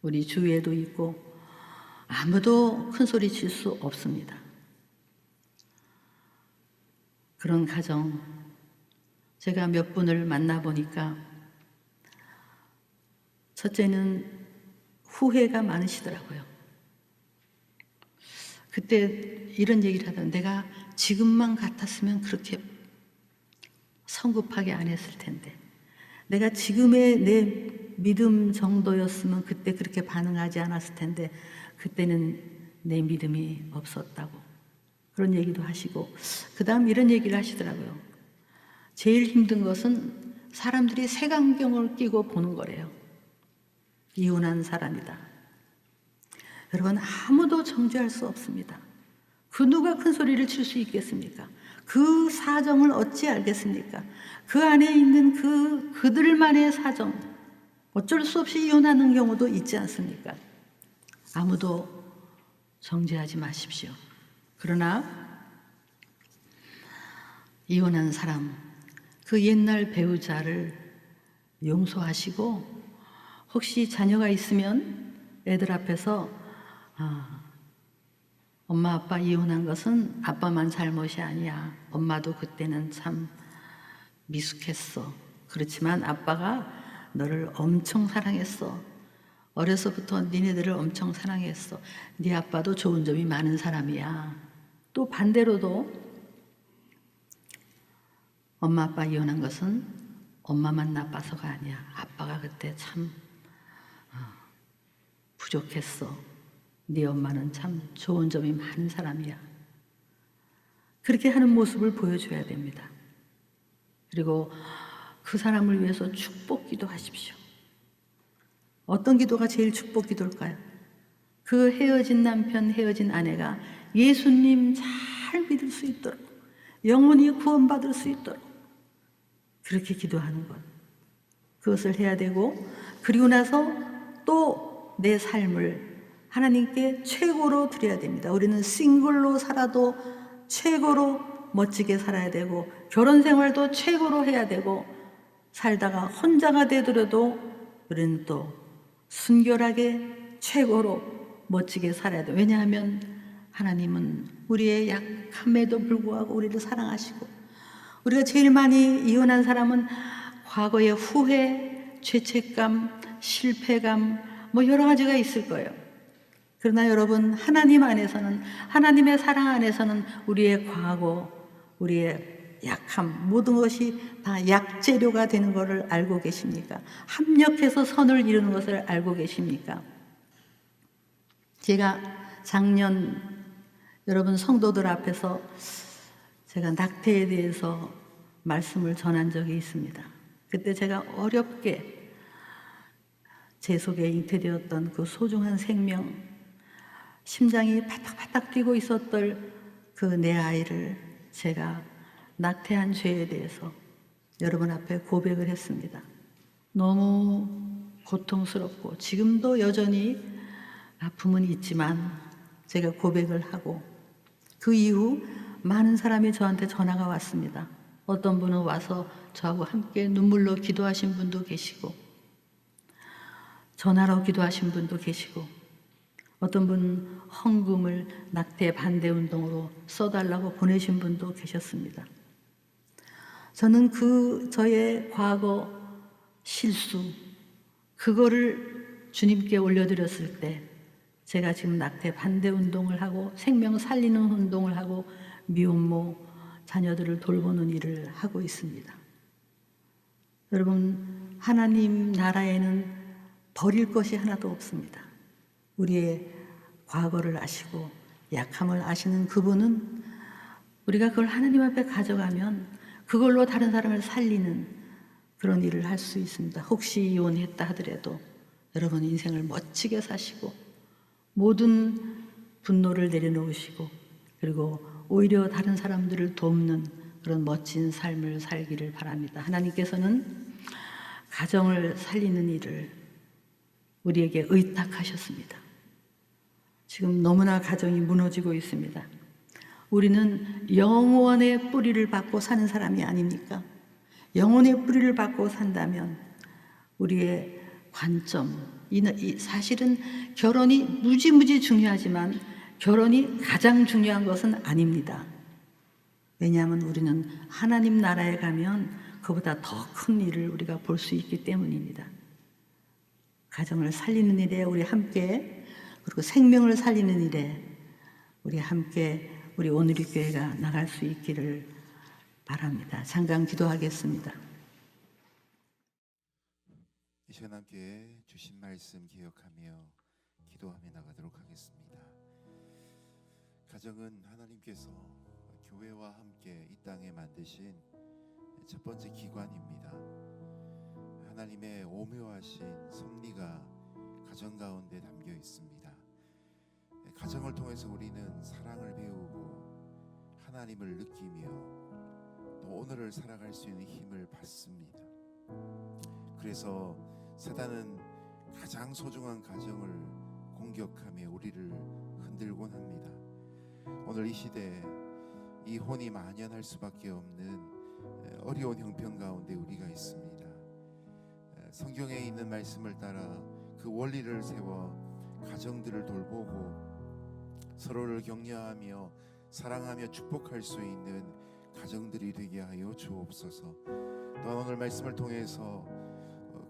우리 주위에도 있고 아무도 큰 소리 칠 수 없습니다. 그런 가정, 제가 몇 분을 만나보니까 첫째는 후회가 많으시더라고요. 그때 이런 얘기를 하던, 내가 지금만 같았으면 그렇게 성급하게 안 했을 텐데, 내가 지금의 내 믿음 정도였으면 그때 그렇게 반응하지 않았을 텐데, 그때는 내 믿음이 없었다고, 그런 얘기도 하시고, 그 다음 이런 얘기를 하시더라고요. 제일 힘든 것은 사람들이 색안경을 끼고 보는 거래요. 이혼한 사람이다. 여러분, 아무도 정죄할 수 없습니다. 그 누가 큰 소리를 칠 수 있겠습니까? 그 사정을 어찌 알겠습니까? 그 안에 있는 그들만의 사정, 어쩔 수 없이 이혼하는 경우도 있지 않습니까? 아무도 정죄하지 마십시오. 그러나 이혼한 사람, 그 옛날 배우자를 용서하시고 혹시 자녀가 있으면 애들 앞에서 엄마 아빠 이혼한 것은 아빠만 잘못이 아니야. 엄마도 그때는 참 미숙했어. 그렇지만 아빠가 너를 엄청 사랑했어. 어려서부터 니네들을 엄청 사랑했어. 네 아빠도 좋은 점이 많은 사람이야. 또 반대로도 엄마 아빠 이혼한 것은 엄마만 나빠서가 아니야. 아빠가 그때 참 부족했어. 네 엄마는 참 좋은 점이 많은 사람이야. 그렇게 하는 모습을 보여줘야 됩니다. 그리고 그 사람을 위해서 축복 기도하십시오. 어떤 기도가 제일 축복 기도일까요? 그 헤어진 남편, 헤어진 아내가 예수님 잘 믿을 수 있도록, 영원히 구원받을 수 있도록 그렇게 기도하는 것. 그것을 해야 되고, 그리고 나서 또 내 삶을 하나님께 최고로 드려야 됩니다. 우리는 싱글로 살아도 최고로 멋지게 살아야 되고, 결혼 생활도 최고로 해야 되고, 살다가 혼자가 되더라도 우리는 또 순결하게 최고로 멋지게 살아야 돼요. 왜냐하면 하나님은 우리의 약함에도 불구하고 우리를 사랑하시고, 우리가 제일 많이 이혼한 사람은 과거의 후회, 죄책감, 실패감, 뭐 여러 가지가 있을 거예요. 그러나 여러분, 하나님 안에서는, 하나님의 사랑 안에서는 우리의 과거, 우리의 약함, 모든 것이 다 약재료가 되는 것을 알고 계십니까? 합력해서 선을 이루는 것을 알고 계십니까? 제가 작년 여러분 성도들 앞에서 제가 낙태에 대해서 말씀을 전한 적이 있습니다. 그때 제가 어렵게 제 속에 잉태되었던 그 소중한 생명, 심장이 바닥바닥 뛰고 있었던 그 내 아이를 제가 낙태한 죄에 대해서 여러분 앞에 고백을 했습니다. 너무 고통스럽고 지금도 여전히 아픔은 있지만 제가 고백을 하고, 그 이후 많은 사람이 저한테 전화가 왔습니다. 어떤 분은 와서 저하고 함께 눈물로 기도하신 분도 계시고, 전화로 기도하신 분도 계시고, 어떤 분은 헌금을 낙태 반대 운동으로 써달라고 보내신 분도 계셨습니다. 저는 그 저의 과거 실수, 그거를 주님께 올려드렸을 때 제가 지금 낙태 반대 운동을 하고 생명 살리는 운동을 하고 미혼모 자녀들을 돌보는 일을 하고 있습니다. 여러분, 하나님 나라에는 버릴 것이 하나도 없습니다. 우리의 과거를 아시고 약함을 아시는 그분은 우리가 그걸 하나님 앞에 가져가면 그걸로 다른 사람을 살리는 그런 일을 할 수 있습니다. 혹시 이혼했다 하더라도 여러분 인생을 멋지게 사시고 모든 분노를 내려놓으시고, 그리고 오히려 다른 사람들을 돕는 그런 멋진 삶을 살기를 바랍니다. 하나님께서는 가정을 살리는 일을 우리에게 의탁하셨습니다. 지금 너무나 가정이 무너지고 있습니다. 우리는 영원의 뿌리를 받고 사는 사람이 아닙니까? 영혼의 뿌리를 받고 산다면 우리의 관점, 사실은 결혼이 무지무지 중요하지만 결혼이 가장 중요한 것은 아닙니다. 왜냐하면 우리는 하나님 나라에 가면 그보다 더 큰 일을 우리가 볼 수 있기 때문입니다. 가정을 살리는 일에 우리 함께, 그리고 생명을 살리는 일에 우리 함께, 우리 오늘의 교회가 나갈 수 있기를 바랍니다. 잠깐 기도하겠습니다.
이 시간 함께 주신 말씀 기억하며 기도하며 나가도록 하겠습니다. 가정은 하나님께서 교회와 함께 이 땅에 만드신 첫 번째 기관입니다. 하나님의 오묘하신 섭리가 가정 가운데 담겨 있습니다. 가정을 통해서 우리는 사랑을 배우고 하나님을 느끼며 또 오늘을 살아갈 수 있는 힘을 받습니다. 그래서 사단은 가장 소중한 가정을 공격하며 우리를 흔들곤 합니다. 오늘 이 시대에 이혼이 만연할 수밖에 없는 어려운 형편 가운데 우리가 있습니다. 성경에 있는 말씀을 따라 그 원리를 세워 가정들을 돌보고 서로를 격려하며 사랑하며 축복할 수 있는 가정들이 되게 하여 주옵소서. 또한 오늘 말씀을 통해서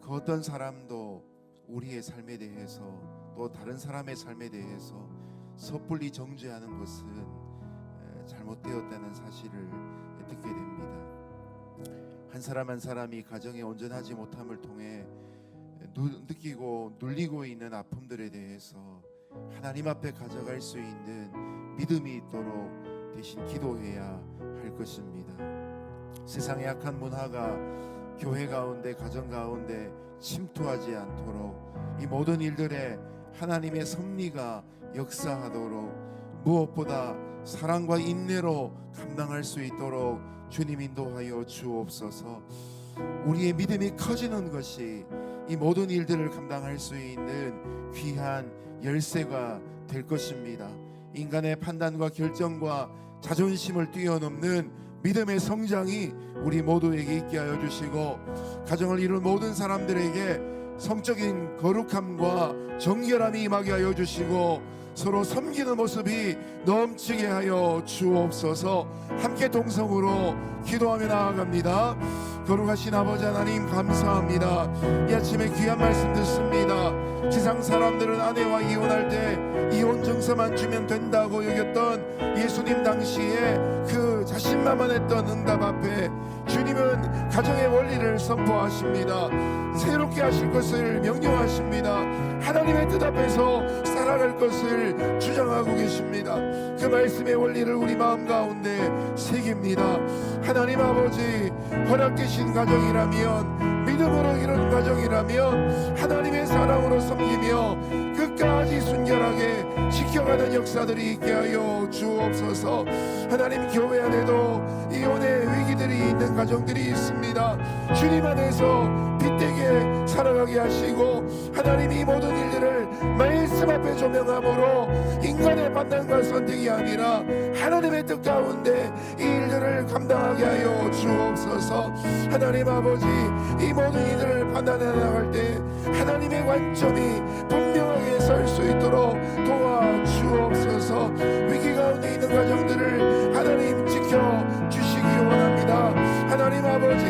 그 어떤 사람도 우리의 삶에 대해서 또 다른 사람의 삶에 대해서 섣불리 정죄하는 것은 잘못되었다는 사실을 듣게 됩니다. 한 사람 한 사람이 가정에 온전하지 못함을 통해 느끼고 눌리고 있는 아픔들에 대해서 하나님 앞에 가져갈 수 있는 믿음이 있도록 대신 기도해야 할 것입니다. 세상의 악한 문화가 교회 가운데 가정 가운데 침투하지 않도록 이 모든 일들에 하나님의 섭리가 역사하도록 무엇보다 사랑과 인내로 감당할 수 있도록 주님 인도하여 주옵소서. 우리의 믿음이 커지는 것이 이 모든 일들을 감당할 수 있는 귀한 열쇠가 될 것입니다. 인간의 판단과 결정과 자존심을 뛰어넘는 믿음의 성장이 우리 모두에게 있게 하여 주시고 가정을 이룬 모든 사람들에게 성적인 거룩함과 정결함이 임하게 하여 주시고 서로 섬기는 모습이 넘치게 하여 주옵소서. 함께 동성으로 기도하며 나아갑니다. 거룩하신 아버지 하나님 감사합니다. 이 아침에 귀한 말씀 듣습니다. 세상 사람들은 아내와 이혼할 때 이혼 증서만 주면 된다고 여겼던 예수님 당시에 그 자신만만했던 응답 앞에 주님은 가정의 원리를 선포하십니다. 새롭게 하실 것을 명령하십니다. 하나님의 뜻 앞에서 살아갈 것을 주장하고 계십니다. 그 말씀의 원리를 우리 마음 가운데 새깁니다. 하나님 아버지, 허락되신 가정이라면, 믿음으로 이룬 가정이라면 하나님의 사랑으로 섬기며 끝까지 순결하게 지켜가는 역사들이 있게 하여 주옵소서. 하나님, 교회 안에도 이혼의 위기들이 있는 가정들이 있습니다. 주님 안에서 빛되게 살아가게 하시고 하나님이 모든 일들을 말씀 앞에 조명함으로 인간의 판단과 선택이 아니라 하나님의 뜻 가운데 이 일들을 감당하게 하여 주옵소서. 하나님 아버지, 이 모든 일들을 판단해 나갈 때 하나님의 관점이 분명하게 설 수 있도록 도와주옵소서. 위기 가운데 있는 가정들을 하나님 지켜주시기 원합니다. 하나님 아버지,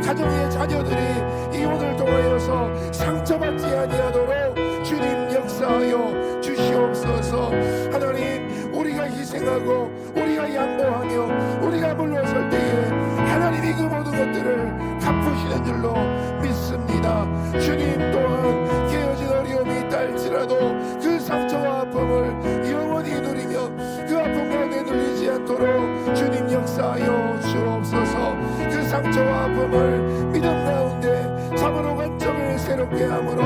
가정의 자녀들이 이혼을 통하여서 상처받지 아니하도록 주님 역사하여 주시옵소서. 하나님, 우리가 희생하고 우리가 양보하며 우리가 물러설 때에 하나님이 그 모든 것들을 갚으시는 줄로 믿습니다. 주님 또한 깨어진 어려움이 있다 할지라도 그 상처와 아픔을 영원히 누리며 그 아픔 가운데 눌리지 않도록 주님 역사하여 주옵소서. 그 상처와 아픔을 믿음 가운데 참으로 관점을 새롭게 함으로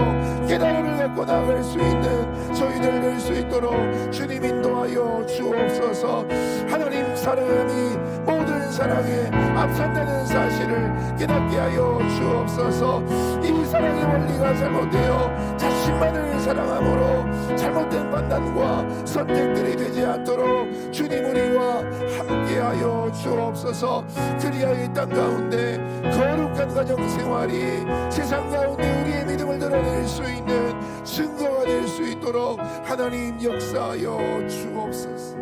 깨달음을 갖고 나갈 수 있는 저희들 될 수 있도록 주님 인도하여 주옵소서. 하나님, 사랑이 모든 사랑에 앞선다는 사실을 깨닫게 하여 주옵소서. 이 사랑의 원리가 잘못되어 자신만을 사랑함으로 잘못된 판단과 선택들이 되지 않도록 주님 우리와 함께하여 주옵소서. 그리하여 이 땅 가운데 거룩한 가정생활이 세상 가운데 우리의 믿음을 드러낼 수 있는 증거가 될 수 있도록 하나님 역사하여 주옵소서.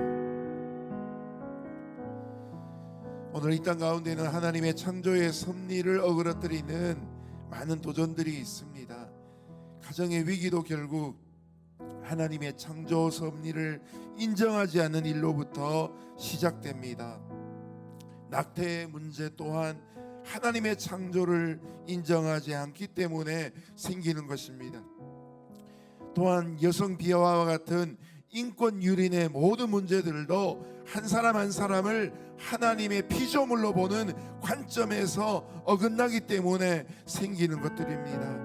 오늘 이 땅 가운데는 하나님의 창조의 섭리를 어그러뜨리는 많은 도전들이 있습니다. 가정의 위기도 결국 하나님의 창조 섭리를 인정하지 않는 일로부터 시작됩니다. 낙태의 문제 또한 하나님의 창조를 인정하지 않기 때문에 생기는 것입니다. 또한 여성 비하와 같은 인권 유린의 모든 문제들도 한 사람 한 사람을 하나님의 피조물로 보는 관점에서 어긋나기 때문에 생기는 것들입니다.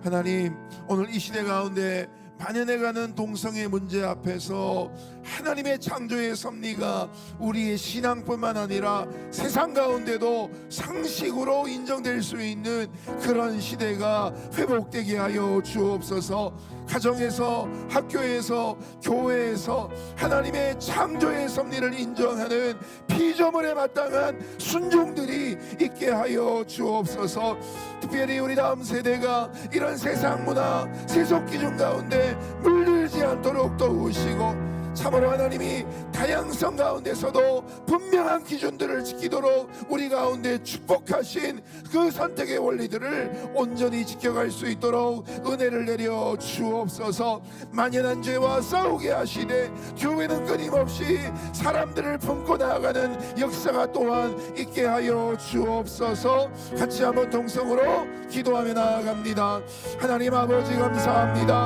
하나님, 오늘 이 시대 가운데 만연해가는 동성애 문제 앞에서 하나님의 창조의 섭리가 우리의 신앙뿐만 아니라 세상 가운데도 상식으로 인정될 수 있는 그런 시대가 회복되게 하여 주옵소서. 가정에서, 학교에서, 교회에서 하나님의 창조의 섭리를 인정하는 피조물에 마땅한 순종들이 있게 하여 주옵소서. 특별히 우리 다음 세대가 이런 세상 문화, 세속 기준 가운데 물들지 않도록 도우시고, 참으로 하나님이 다양성 가운데서도 분명한 기준들을 지키도록 우리 가운데 축복하신 그 선택의 원리들을 온전히 지켜갈 수 있도록 은혜를 내려 주옵소서. 만연한 죄와 싸우게 하시되 교회는 끊임없이 사람들을 품고 나아가는 역사가 또한 있게 하여 주옵소서. 같이 한번 동성으로 기도하며 나아갑니다. 하나님 아버지 감사합니다.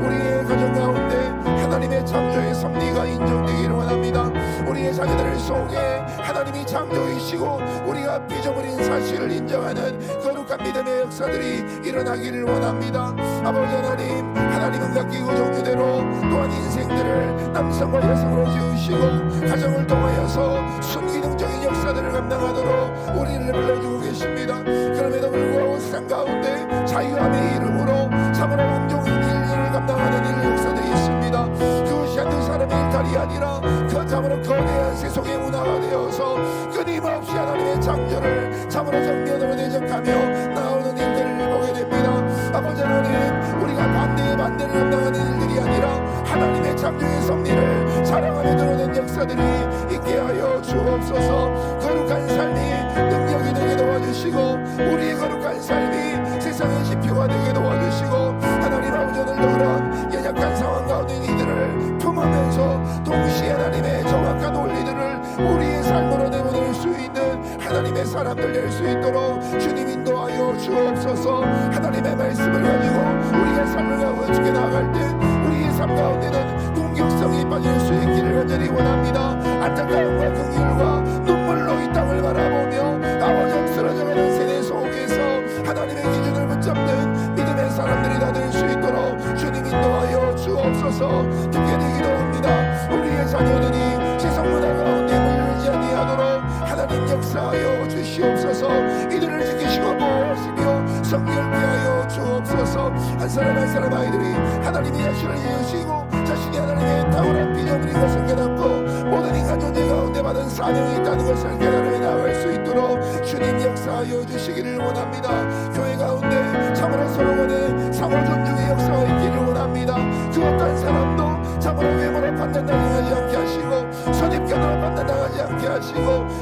우리의 가정 가운데 하나님의 창조의 섭리가 인정되기를 원합니다. 우리의 자녀들 속에 하나님이 창조이시고 우리가 피조물인 사실을 인정하는 거룩한 믿음의 역사들이 일어나기를 원합니다. 아버지 하나님, 하나님은 맡기고 종류대로 또한 인생들을 남성과 여성으로 지으시고 가정을 통하여서 순기능적인 역사들을 감당하도록 우리를 불러주고 계십니다. 그럼에도 불구하고 세상 가운데 자유함의 이름으로 참으로 왕종인 일을 감당하는 일 역사들이 있습니다. 그것이 한두 사람의 일탈이 아니라 그 참으로 거대한 세속의 문화가 되어서 끊임없이 하나님의 창조를 참으로 정면으로 대적하며 나오는 일들을 보게 됩니다. 아버지 하나님, 우리가 반대의 반대를 감당하는 일들이 아니라 하나님의 창조의 섭리를 자랑하며 드러낸 역사들이 있게 하여 주옵소서. 거룩한 삶이 능력이 되게 도와주시고 우리의 거룩한 삶이 세상의 지표가 되게 도와주시고, 하나님 아버지 오늘도 그런 연약한 상황 가운데 이들을 품으면서 동시에 하나님의 정확한 원리들을 우리의 삶으로 내보낼 수 있는 하나님의 사람들 될 수 있도록 주님 인도하여 주옵소서. 하나님의 말씀을 가지고 우리의 삶을 가고 어떻게 나아갈 때 우리의 삶 가운데는 공격성이 빠질 수 있기를 간절히 원합니다. 안타까움과 긍휼과 눈물로 이 땅을 바라보며 아버지 쓰러져가는 세대 속에서 하나님의 기준을 붙잡는 믿음의 사람들이 다 될 수 있도록 주님 인도하여 주옵소서. 특별히 기도합니다. 우리의 자녀들이 세상 문화 가운데 물들지 아니하도록 하나님 역사하여 주시옵소서. 이들을 지키시고 보호하시며 성결케 하여 주옵소서. 한 사람 한 사람 아이들이 하나님의 자신을 지으시고 자신이 하나님의 탁월한 피조물인 것을 깨닫고 모든 인간 존재 가운데 받은 사명이 있다는 것을 깨달아 나아갈 수 있도록 주님 역사하여 주시기를 원합니다. 교회 가운데 참으로 서로 간에 상호 존중의 역사가 있기를 원합니다. 그 어떤 사람도 참으로 외모로 판단당하지 않게 하시고 선입견으로 판단당하지 않게 하시고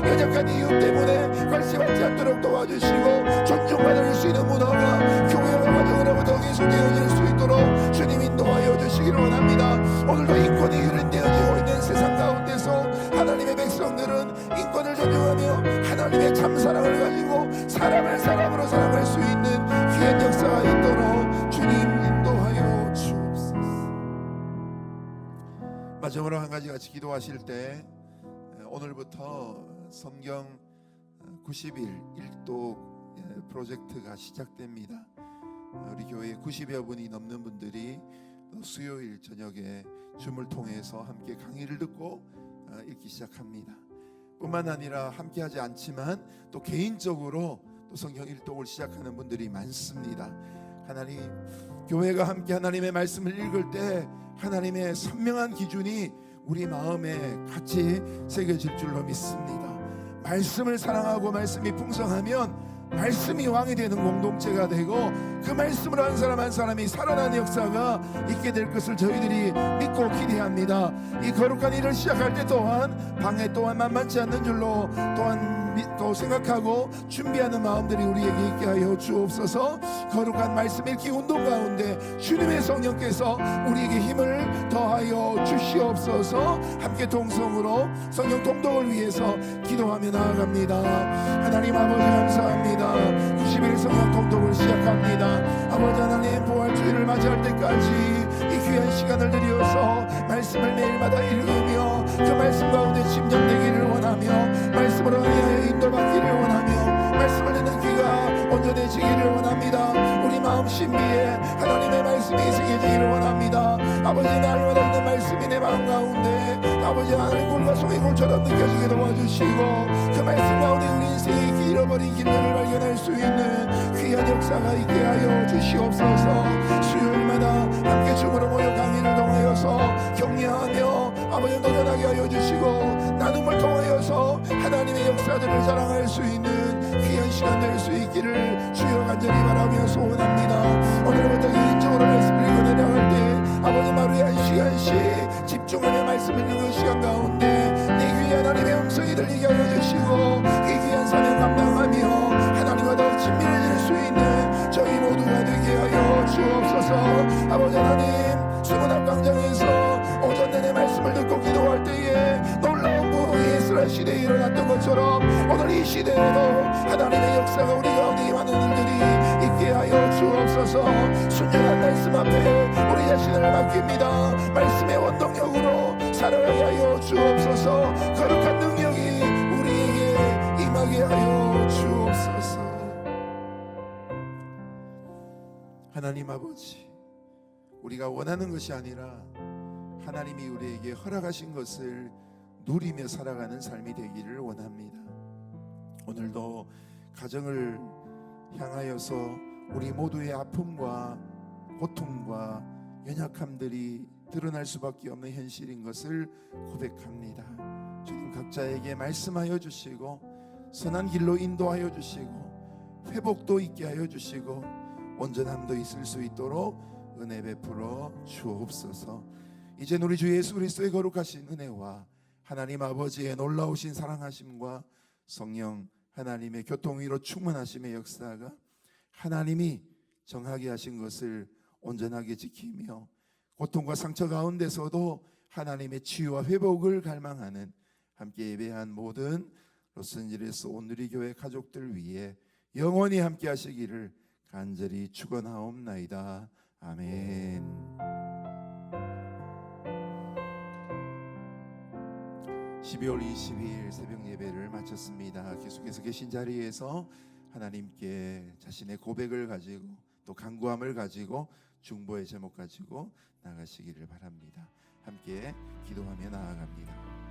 연약한 이유 때문에 관심받지 않도록 도와주시고 존중받을 수 있는 문화가 교회와 가정으로부터 계속되어질 수 있도록 주님 인도하여 주시기를 원합니다. 오늘도 인권이 유린되어지고 있는 세상 가운데서 하나님의 백성들은 인권을 존중하며 하나님의 참사랑을 가지고 사람을 사람으로 사랑할 수 있는 귀한 역사가 있도록 주님 인도하여 주옵소서. 마지막으로 한 가지 같이 기도하실 때 오늘부터 성경 90일 1도 프로젝트가 시작됩니다. 우리 교회에 90여 분이 넘는 분들이 수요일 저녁에 줌을 통해서 함께 강의를 듣고 읽기 시작합니다. 뿐만 아니라 함께하지 않지만 또 개인적으로 또 성경 일독을 시작하는 분들이 많습니다. 하나님, 교회가 함께 하나님의 말씀을 읽을 때 하나님의 선명한 기준이 우리 마음에 같이 새겨질 줄로 믿습니다. 말씀을 사랑하고 말씀이 풍성하면 말씀이 왕이 되는 공동체가 되고 그 말씀으로 한 사람 한 사람이 살아나는 역사가 있게 될 것을 저희들이 믿고 기대합니다. 이 거룩한 일을 시작할 때 또한 방해 또한 만만치 않는 줄로 또한 또 생각하고 준비하는 마음들이 우리에게 있게 하여 주옵소서. 거룩한 말씀 읽기 운동 가운데 주님의 성령께서 우리에게 힘을 더하여 주시옵소서. 함께 동성으로 성령 통독을 위해서 기도하며 나아갑니다. 하나님 아버지 감사합니다. 90일 성령 통독을 시작합니다. 아버지 하나님, 부활주일을 맞이할 때까지 이 귀한 시간을 들여서 말씀을 매일마다 읽으며 그 말씀 가운데 침잠되기를 원하며 말씀으로 인하여 인도받기를 원하며 말씀을 듣는 귀가 온전해지기를 원합니다. 우리 마음 신비에 하나님의 말씀 말씀이 새겨지기를 원합니다. 아버지 날마다 있는 말씀이 내 마음 가운데 아버지 하나님 꿀과 송이 꿀처럼 느껴지게 도와주시고 그 말씀 가운데 우리 인생의 잃어버린 길들을 발견할 수 있는 귀한 역사가 있게 하여 주시옵소서. 수요일마다 함께 춤으로 모여 강의를 통하여서 격려하며 아버지 도전하게 하여 주시고 나눔을 통하여서 하나님의 역사들을 자랑할 수 있는 귀한 시간 될 수 있기를 주여 간절히 바라며 소원합니다. 오늘부터 개인적으로 말씀을 읽어내려갈 때 아버지 하루에 한 시간씩 집중하며 말씀 읽는 그 시간 가운데 내 귀에 하나님의 음성이 들리게 하여 주시고 그 귀한 사명 감당하며 하나님과 더욱 친밀해질 수 있는 저희 모두가 되게 하여 주옵소서. 아버지 하나님 수문 앞광장에서 오전 내내 말씀을 듣고 기도할 때에 놀라운 부흥이 이스라엘 시대에 일어났던 것처럼 오늘 이 시대에도 하나님의 역사가 우리 가운데 임하는 일들이 있게 하여 주옵소서. 순전한 말씀 앞에 우리 자신을 맡깁니다. 말씀의 원동력으로 살아가게 하여 주옵소서. 거룩한 능력이 우리에게 임하게 하여 주옵소서. 하나님 아버지, 우리가 원하는 것이 아니라 하나님이 우리에게 허락하신 것을 누리며 살아가는 삶이 되기를 원합니다. 오늘도 가정을 향하여서 우리 모두의 아픔과 고통과 연약함들이 드러날 수밖에 없는 현실인 것을 고백합니다. 주님 각자에게 말씀하여 주시고 선한 길로 인도하여 주시고 회복도 있게 하여 주시고 온전함도 있을 수 있도록 은혜 베풀어 주옵소서. 이제 우리 주 예수 그리스도의 거룩하신 은혜와 하나님 아버지의 놀라우신 사랑하심과 성령 하나님의 교통위로 충만하심의 역사가 하나님이 정하게 하신 것을 온전하게 지키며 고통과 상처 가운데서도 하나님의 치유와 회복을 갈망하는 함께 예배한 모든 로스앤젤레스 온누리교회 가족들 위해 영원히 함께 하시기를 간절히 축원하옵나이다. 아멘. 12월 22일 새벽 예배를 마쳤습니다. 계속해서 계신 자리에서 하나님께 자신의 고백을 가지고 또 간구함을 가지고 중보의 제목 가지고 나가시기를 바랍니다. 함께 기도하며 나아갑니다.